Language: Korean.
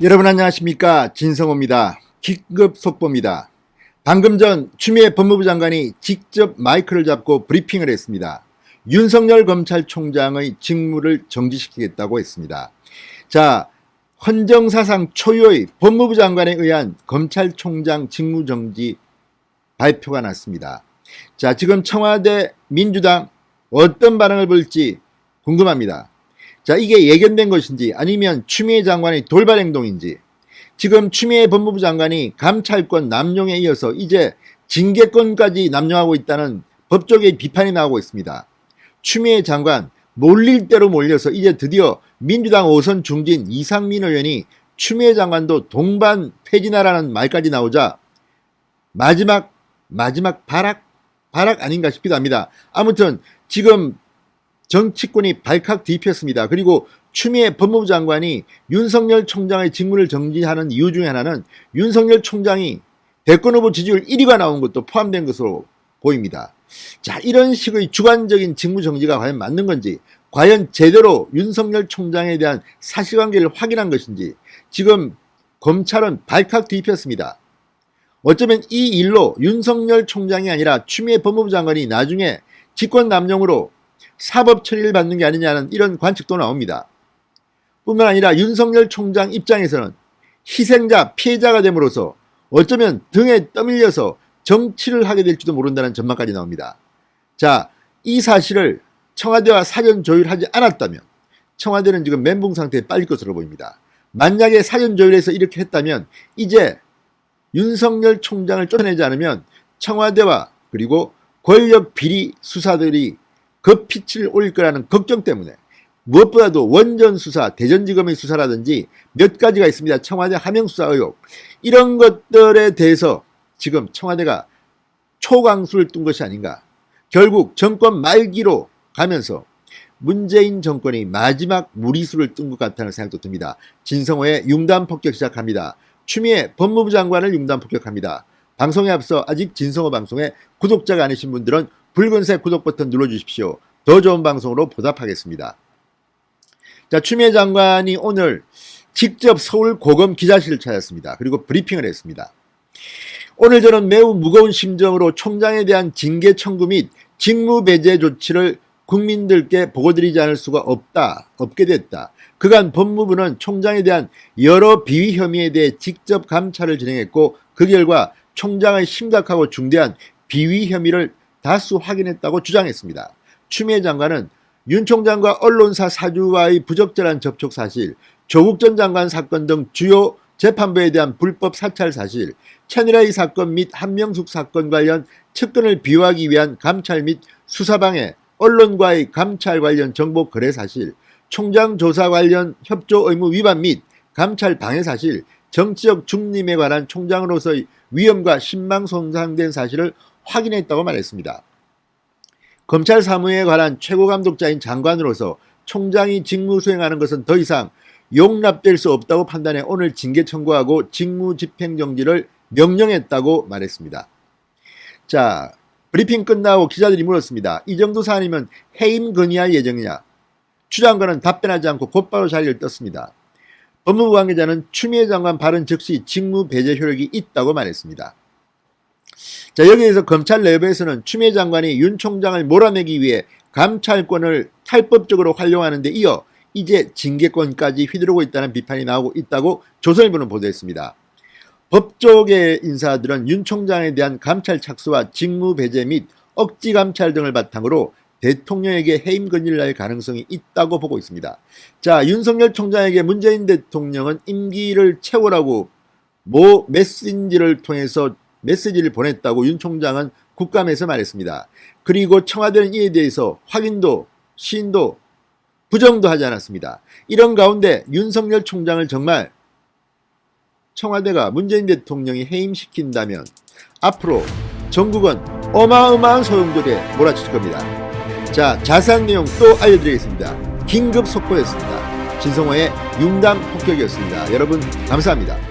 여러분 안녕하십니까, 진성호입니다. 긴급 속보입니다. 방금 전 추미애 법무부 장관이 직접 마이크를 잡고 브리핑을 했습니다. 윤석열 검찰총장의 직무를 정지시키겠다고 했습니다. 자, 헌정사상 초유의 법무부 장관에 의한 검찰총장 직무정지 발표가 났습니다. 자, 지금 청와대 민주당 어떤 반응을 보일지 궁금합니다. 자, 이게 예견된 것인지 아니면 추미애 장관의 돌발 행동인지, 지금 추미애 법무부 장관이 감찰권 남용에 이어서 이제 징계권까지 남용하고 있다는 법조계의 비판이 나오고 있습니다. 추미애 장관 몰릴 대로 몰려서 이제 드디어 민주당 5선 중진 이상민 의원이 추미애 장관도 동반 퇴진하라는 말까지 나오자 마지막 발악 아닌가 싶기도 합니다. 아무튼 지금 정치권이 발칵 뒤폈습니다. 그리고 추미애 법무부 장관이 윤석열 총장의 직무를 정지하는 이유 중에 하나는 윤석열 총장이 대권 후보 지지율 1위가 나온 것도 포함된 것으로 보입니다. 자, 이런 식의 주관적인 직무 정지가 과연 맞는 건지, 과연 제대로 윤석열 총장에 대한 사실관계를 확인한 것인지 지금 검찰은 발칵 뒤폈습니다. 어쩌면 이 일로 윤석열 총장이 아니라 추미애 법무부 장관이 나중에 직권 남용으로 사법 처리를 받는 게 아니냐는 이런 관측도 나옵니다. 뿐만 아니라 윤석열 총장 입장에서는 희생자, 피해자가 됨으로써 어쩌면 등에 떠밀려서 정치를 하게 될지도 모른다는 전망까지 나옵니다. 자, 이 사실을 청와대와 사전 조율하지 않았다면 청와대는 지금 멘붕 상태에 빠질 것으로 보입니다. 만약에 사전 조율해서 이렇게 했다면 이제 윤석열 총장을 쫓아내지 않으면 청와대와 그리고 권력 비리 수사들이 급빛을 올릴 거라는 걱정 때문에, 무엇보다도 원전 수사, 대전지검의 수사라든지 몇 가지가 있습니다. 청와대 하명수사 의혹, 이런 것들에 대해서 지금 청와대가 초강수를 둔 것이 아닌가. 결국 정권 말기로 가면서 문재인 정권이 마지막 무리수를 뜬 것 같다는 생각도 듭니다. 진성호의 융단 폭격 시작합니다. 추미애 법무부 장관을 융단 폭격합니다. 방송에 앞서 아직 진성호 방송에 구독자가 아니신 분들은 붉은색 구독 버튼 눌러주십시오. 더 좋은 방송으로 보답하겠습니다. 자, 추미애 장관이 오늘 직접 서울 고검 기자실을 찾았습니다. 그리고 브리핑을 했습니다. 오늘 저는 매우 무거운 심정으로 총장에 대한 징계 청구 및 직무 배제 조치를 국민들께 보고드리지 않을 수가 없게 됐다. 그간 법무부는 총장에 대한 여러 비위 혐의에 대해 직접 감찰을 진행했고 그 결과 총장의 심각하고 중대한 비위 혐의를 다수 확인했다고 주장했습니다. 추미애 장관은 윤 총장과 언론사 사주와의 부적절한 접촉 사실, 조국 전 장관 사건 등 주요 재판부에 대한 불법 사찰 사실, 천일의 사건 및 한명숙 사건 관련 측근을 비호하기 위한 감찰 및 수사방해, 언론과의 감찰 관련 정보 거래 사실, 총장 조사 관련 협조 의무 위반 및 감찰 방해 사실, 정치적 중림에 관한 총장으로서의 위험과 신망 손상된 사실을 확인했다고 말했습니다. 검찰 사무에 관한 최고감독자인 장관으로서 총장이 직무 수행하는 것은 더 이상 용납될 수 없다고 판단해 오늘 징계 청구하고 직무 집행정지를 명령했다고 말했습니다. 자, 브리핑 끝나고 기자들이 물었습니다. 이 정도 사안이면 해임 건의할 예정이냐? 추 장관은 답변하지 않고 곧바로 자리를 떴습니다. 법무부 관계자는 추미애 장관 발언 즉시 직무 배제 효력이 있다고 말했습니다. 자, 여기에서 검찰 내부에서는 추미애 장관이 윤 총장을 몰아내기 위해 감찰권을 탈법적으로 활용하는 데 이어 이제 징계권까지 휘두르고 있다는 비판이 나오고 있다고 조선일보는 보도했습니다. 법조계 인사들은 윤 총장에 대한 감찰 착수와 직무 배제 및 억지 감찰 등을 바탕으로 대통령에게 해임 건의를 할 가능성이 있다고 보고 있습니다. 자, 윤석열 총장에게 문재인 대통령은 임기를 채우라고 메신저를 통해서 메시지를 보냈다고 윤 총장은 국감에서 말했습니다. 그리고 청와대는 이에 대해서 확인도 시인도 부정도 하지 않았습니다. 이런 가운데 윤석열 총장을 정말 청와대가 문재인 대통령이 해임시킨다면 앞으로 전국은 어마어마한 소용돌이에 몰아칠 겁니다. 자, 자세한 내용 또 알려드리겠습니다. 긴급 속보였습니다. 진성호의 융단 폭격이었습니다. 여러분 감사합니다.